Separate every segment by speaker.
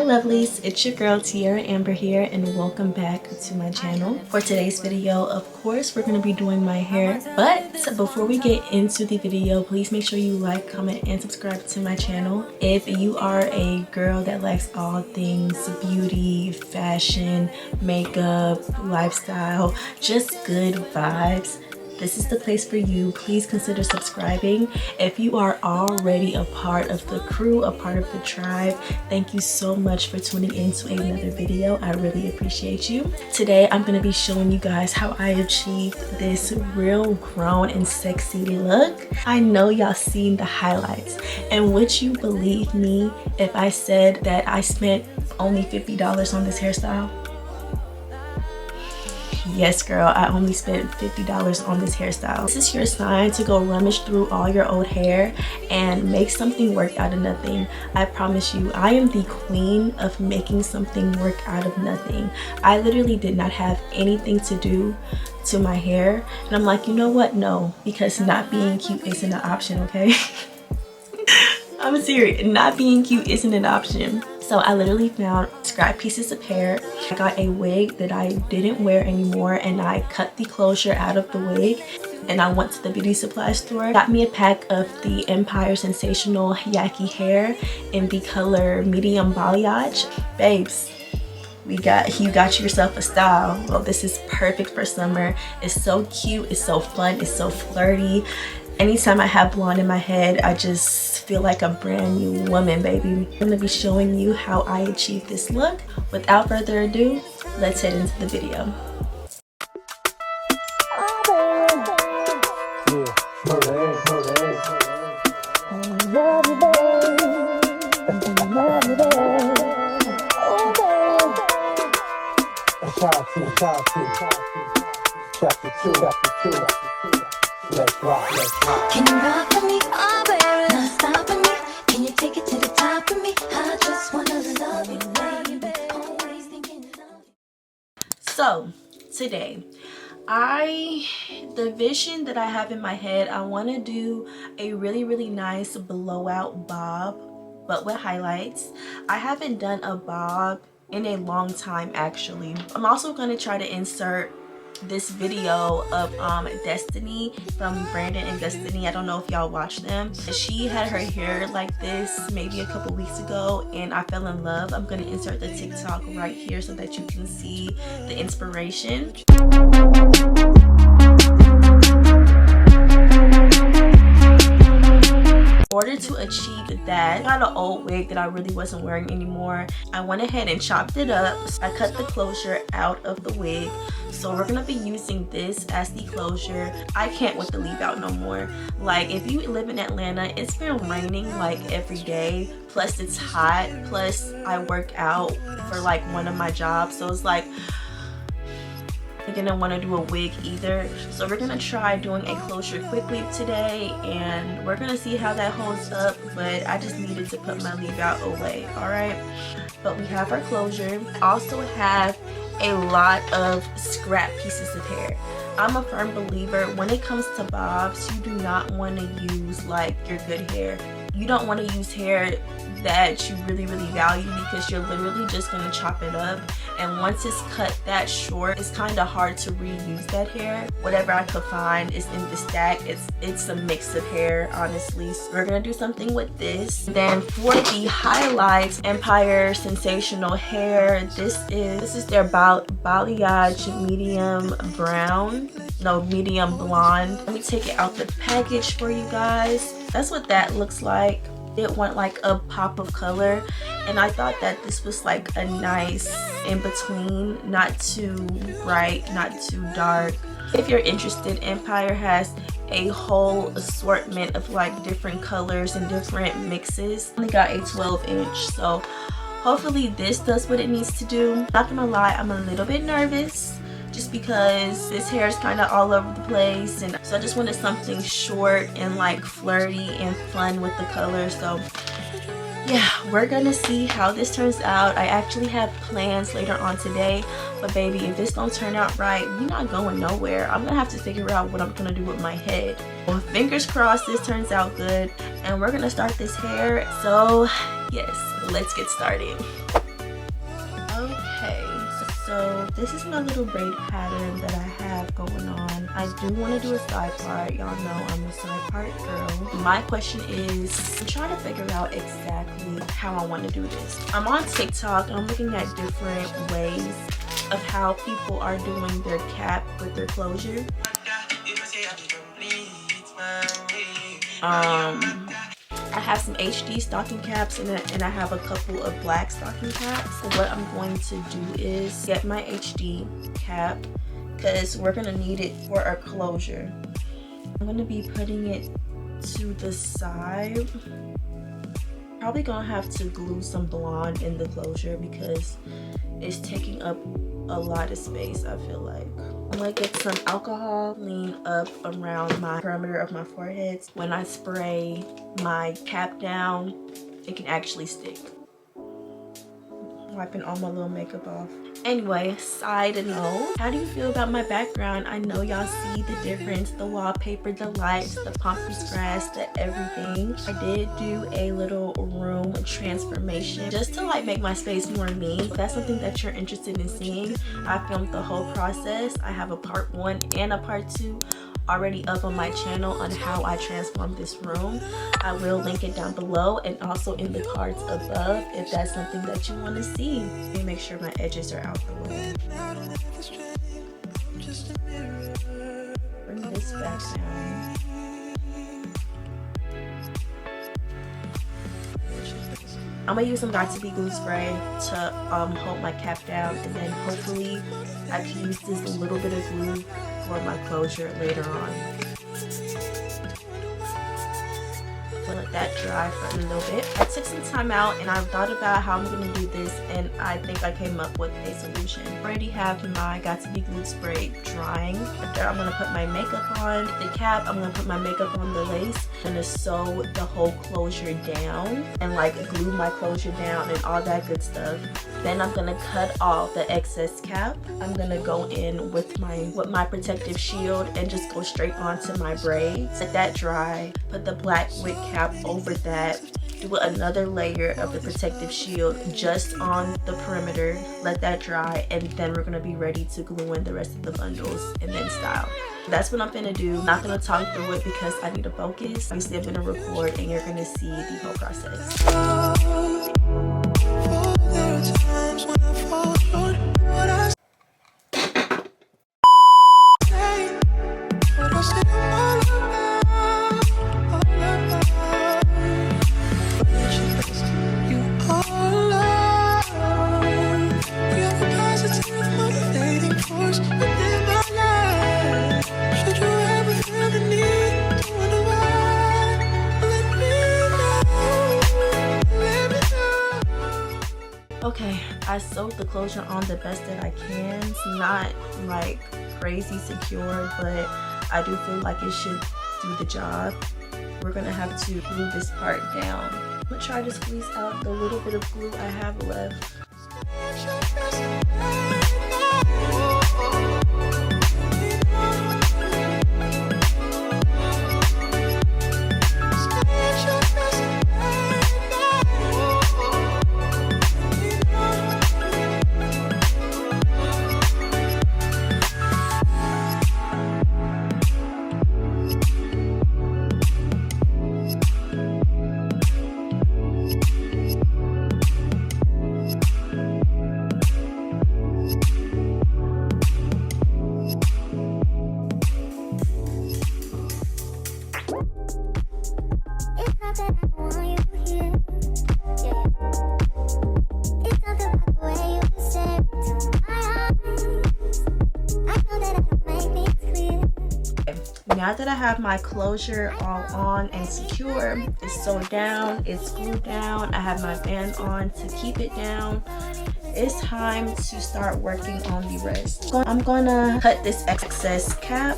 Speaker 1: lovelies, it's your girl Tiera.amber here, and welcome back to my channel. For today's video, of course, we're going to be doing my hair, but before we get into the video, please make sure you like, comment, and subscribe to my channel. If you are a girl that likes all things beauty, fashion, makeup, lifestyle, just good vibes, this is the place for you. Please consider subscribing. If you are already a part of the crew, a part of the tribe, thank you so much for tuning in to another video. I really appreciate you. Today, I'm going to be showing you guys how I achieved this real grown and sexy look. I know y'all seen the highlights, and would you believe me if I said that I spent only $50 on this hairstyle? Yes, girl, I only spent $50 on this hairstyle. This is your sign to go rummage through all your old hair and make something work out of nothing. I promise you, I am the queen of making something work out of nothing. I literally did not have anything to do to my hair, and I'm like, you know what? No, because not being cute isn't an option, okay? I'm serious, not being cute isn't an option. So I literally found scrap pieces of hair. I got a wig that I didn't wear anymore, and I cut the closure out of the wig, and I went to the beauty supply store. Got me a pack of the Empire Sensational Yaki hair in the color medium balayage. Babes, you got yourself a style. Well, this is perfect for summer. It's so cute, it's so fun, it's so flirty. Anytime I have blonde in my head, I just feel like a brand new woman, baby. I'm gonna be showing you how I achieved this look. Without further ado, let's head into the video.
Speaker 2: Let's rock, let's rock. Can you rock for me? Oh, baby, not stopping me. Can you take it to the top of me? I just wanna love you, baby. Always thinking of you.
Speaker 1: So, today, the vision that I have in my head, I want to do a really nice blowout bob, but with highlights. I haven't done a bob in a long time, actually. I'm also going to try to insert this video of Destiny from Brandon and Destiny. I don't know if y'all watch them. She had her hair like this maybe a couple weeks ago, and I fell in love. I'm gonna insert the TikTok right here so that you can see the inspiration. In order to achieve that, I got an old wig that I really wasn't wearing anymore. I went ahead and chopped it up. I cut the closure out of the wig, so we're gonna be using this as the closure. I can't wait to leave out no more. Like, if you live in Atlanta, it's been raining like every day, plus it's hot, plus I work out for like one of my jobs, so it's like I didn't want to do a wig either. So we're gonna try doing a closure Quickweave today, and we're gonna see how that holds up, but I just needed to put my leave out away. All right, but we have our closure. Also have a lot of scrap pieces of hair. I'm a firm believer when it comes to bobs, you do not want to use like your good hair. You don't want to use hair that you really value, because you're literally just going to chop it up, and once it's cut that short, it's kind of hard to reuse that hair. Whatever I could find is in the stack. It's a mix of hair, honestly. So we're gonna do something with this. Then for the highlights, Empire Sensational hair, this is their balayage medium brown, no, medium blonde. Let me take it out the package for you guys. That's what that looks like. It went like a pop of color, and I thought that this was like a nice in between, not too bright, not too dark. If you're interested, Empire has a whole assortment of like different colors and different mixes. I only got a 12-inch, so hopefully this does what it needs to do. Not gonna lie, I'm a little bit nervous just because this hair is kind of all over the place, and so I just wanted something short and like flirty and fun with the color. So yeah, we're gonna see how this turns out. I actually have plans later on today, but baby, if this don't turn out right, we're not going nowhere. I'm gonna have to figure out what I'm gonna do with my head. Well, fingers crossed this turns out good, and we're gonna start this hair. So yes, let's get started. So this is my little braid pattern that I have going on. I do want to do a side part. Y'all know I'm a side part girl. My question is, I'm trying to figure out exactly how I want to do this. I'm on TikTok and I'm looking at different ways of how people are doing their cap with their closure. I have some HD stocking caps and I have a couple of black stocking caps. So what I'm going to do is get my HD cap because we're going to need it for our closure. I'm going to be putting it to the side. Probably going to have to glue some blonde in the closure because it's taking up a lot of space, I feel like. I'm gonna get some alcohol, lean up around my perimeter of my forehead. When I spray my cap down, it can actually stick. Wiping all my little makeup off. Anyway, side note, how do you feel about my background? I know y'all see the difference, the wallpaper, the lights, the pampas grass, the everything. I did do a little room transformation just to like make my space more me. If that's something that you're interested in seeing, I filmed the whole process. I have a part 1 and a part 2 already up on my channel on how I transformed this room. I will link it down below and also in the cards above if that's something that you want to see. Let me make sure my edges are out the way. Bring this back down. I'm gonna use some Got2b glue spray to hold my cap down, and then hopefully I can use this little bit of glue for my closure later on. I'll let that dry for a little bit. I took some time out and I thought about how I'm gonna do this, and I think I came up with a solution. I already have my Got2b glue spray drying. After I'm gonna put my makeup on the cap, I'm gonna put my makeup on the lace. I'm gonna sew the whole closure down and like glue my closure down and all that good stuff. Then I'm gonna cut off the excess cap. I'm gonna go in with my protective shield and just go straight onto my braids. Let that dry. Put the black wig cap over that. Do another layer of the protective shield just on the perimeter. Let that dry, and then we're gonna be ready to glue in the rest of the bundles and then style. That's what I'm gonna do. I'm not gonna talk through it because I need to focus. Obviously, I'm gonna record and you're gonna see the whole process. Okay, I sewed the closure on the best that I can. It's not like crazy secure, but I do feel like it should do the job. We're gonna have to glue this part down. I'm gonna try to squeeze out the little bit of glue I have left. Now that I have my closure all on and secure, it's sewed down, it's glued down, I have my band on to keep it down, it's time to start working on the rest. I'm gonna cut this excess cap.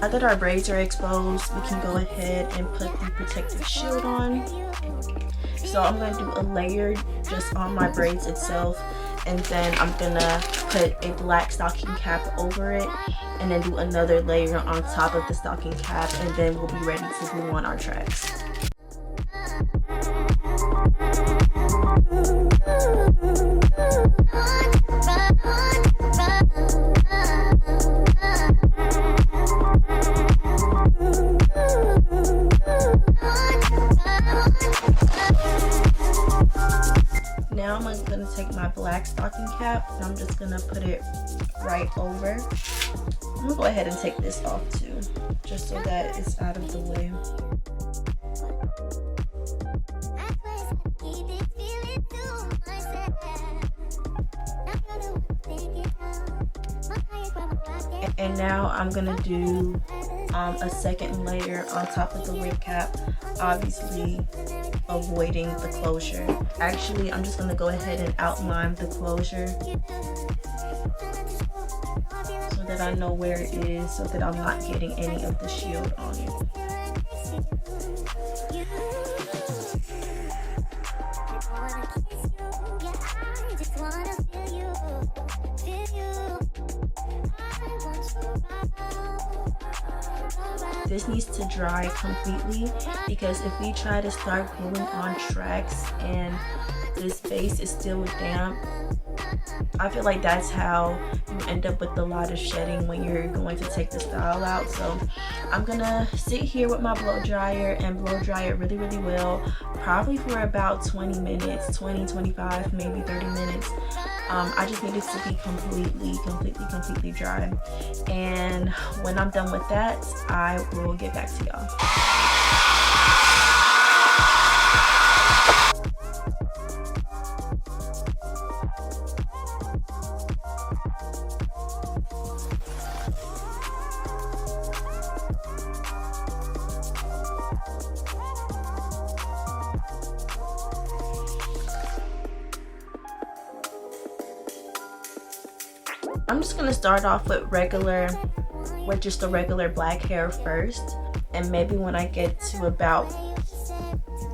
Speaker 1: Now that our braids are exposed, we can go ahead and put the protective shield on. So I'm going to do a layer just on my braids itself, and then I'm gonna put a black stocking cap over it, and then do another layer on top of the stocking cap, and then we'll be ready to glue on our tracks. Now I'm gonna take my black stocking cap and I'm just gonna put it right over. I'm gonna go ahead and take this off too, just so that it's out of the way. And now I'm gonna do a second layer on top of the wig cap, obviously avoiding the closure. Actually, I'm just gonna go ahead and outline the closure so that I know where it is, so that I'm not getting any of the shield on it. This needs to dry completely, because if we try to start gluing on tracks and this base is still damp, I feel like that's how you end up with a lot of shedding when you're going to take the style out. So I'm gonna sit here with my blow dryer and blow dry it really well, probably for about 20 minutes, 25, maybe 30 minutes. I just need it to be completely dry. And when I'm done with that, I will get back to y'all. I'm just gonna start off with just a regular black hair first, and maybe when I get to about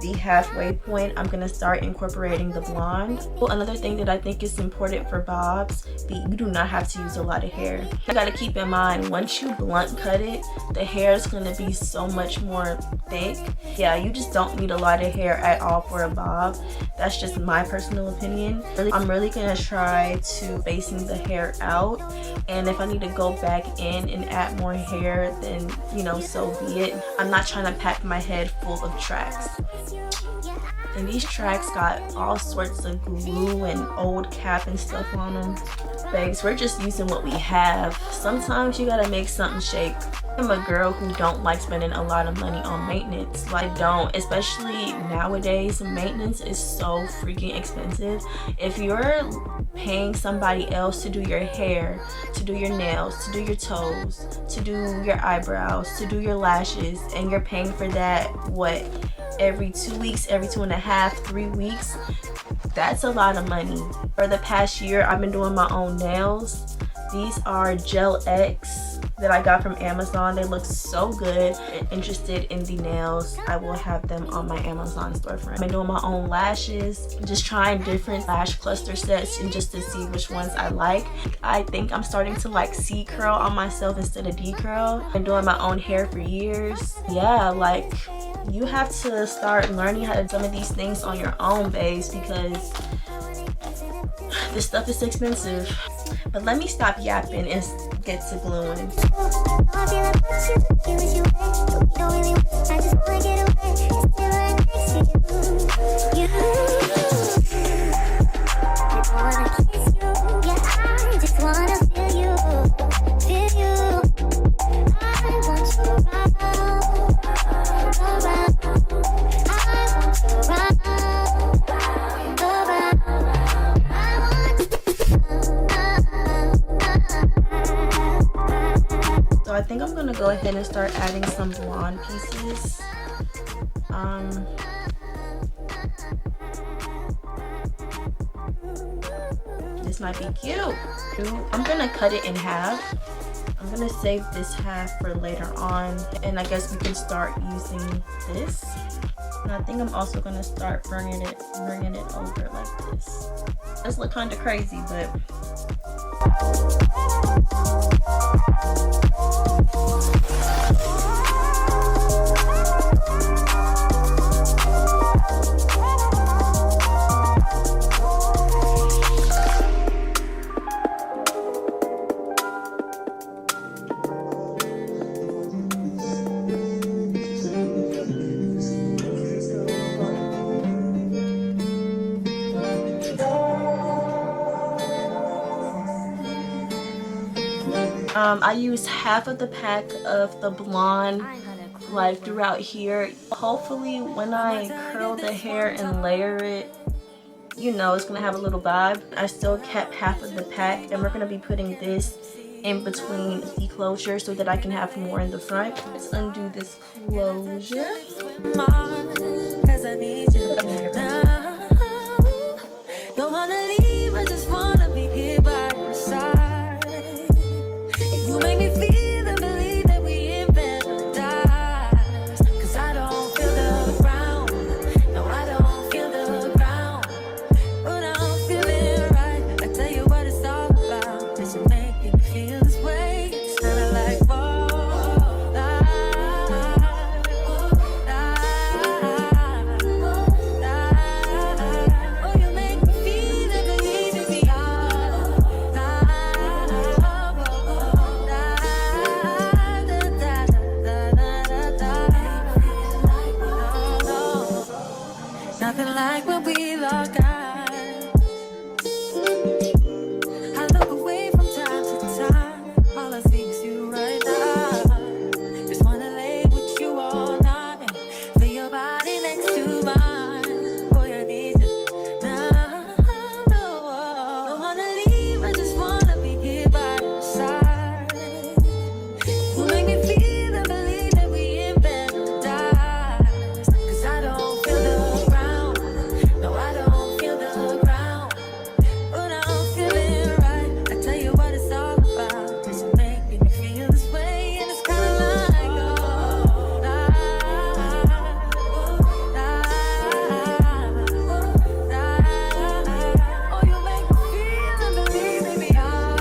Speaker 1: the halfway point, I'm gonna start incorporating the blonde. Well, another thing that I think is important for bobs, you do not have to use a lot of hair. You gotta keep in mind, once you blunt cut it, the hair is gonna be so much more thick. Yeah, you just don't need a lot of hair at all for a bob. That's just my personal opinion. I'm really gonna try to basing the hair out, and if I need to go back in and add more hair, then you know, so be it. I'm not trying to pack my head full of tracks. And these tracks got all sorts of glue and old cap and stuff on them. Babes, we're just using what we have. Sometimes you gotta make something shake. I'm a girl who don't like spending a lot of money on maintenance. Like, don't, especially nowadays, maintenance is so freaking expensive. If you're paying somebody else to do your hair, to do your nails, to do your toes, to do your eyebrows, to do your lashes, and you're paying for that, what, every 2 weeks, every 2.5, 3 weeks, that's a lot of money. For the past year, I've been doing my own nails. These are Gel X that I got from Amazon. They look so good. If interested in the nails, I will have them on my Amazon storefront. I've been doing my own lashes, just trying different lash cluster sets and just to see which ones I like. I think I'm starting to like C curl on myself instead of D curl. I've been doing my own hair for years. Yeah, like, you have to start learning how to do some of these things on your own, babes, because this stuff is expensive. But let me stop yapping and get to gluing. So I think I'm gonna go ahead and start adding some blonde pieces. This might be cute. I'm gonna cut it in half. I'm I'm gonna save this half for later on, and I guess we can start using this. And I think I'm also gonna start bringing it over like this. This look kind of crazy, but I used half of the pack of the blonde like throughout here. Hopefully when I curl the hair and layer it, you know, it's gonna have a little vibe. I still kept half of the pack, and we're gonna be putting this in between the closure so that I can have more in the front. Let's undo this closure.
Speaker 2: Don't wanna leave, I just wanna be here by your side. You make me feel and believe that we in paradise. Cause I don't feel the ground. No, I don't feel the ground. But I'm feeling right. I tell you what it's all about. Does it make me feel this way? It's kinda like nothing like when we lock eyes. I look away from time to time. All I see is you right now. Just wanna lay with you all night. Feel your body next to mine. Boy, I need you now. Don't wanna leave, I just wanna be here by your side. You make me feel and believe that we in paradise. Cause I don't feel the ground. No, I don't feel the ground. But I'm feeling right. I tell you what it's all about. Does it make me feel this way? And it's kinda like oh, you make me feel and believe, baby. Make me feel like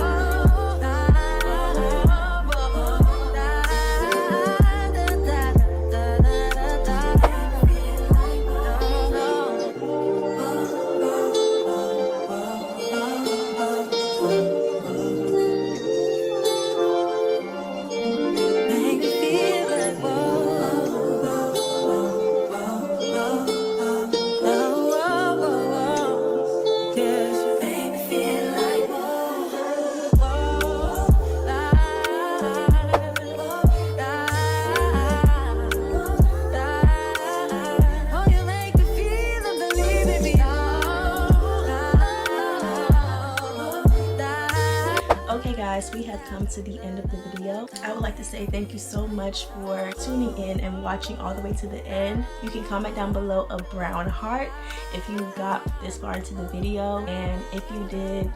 Speaker 2: yes, you make me feel like oh, you make me feel and believe, baby.
Speaker 1: Okay guys, we have come to the end of the video. I would like to say thank you so much for tuning in and watching all the way to the end. You can comment down below a brown heart if you got this far into the video, and if you did,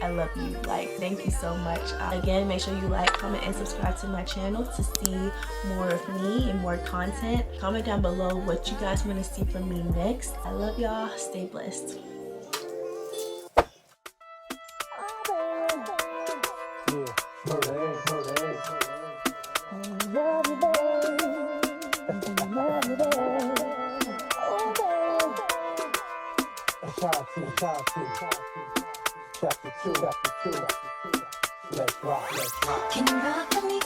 Speaker 1: I love you. Like, thank you so much. Again, make sure you like, comment, and subscribe to my channel to see more of me and more content. Comment down below what you guys want to see from me next. I love y'all. Stay blessed.
Speaker 2: Can you rock with me?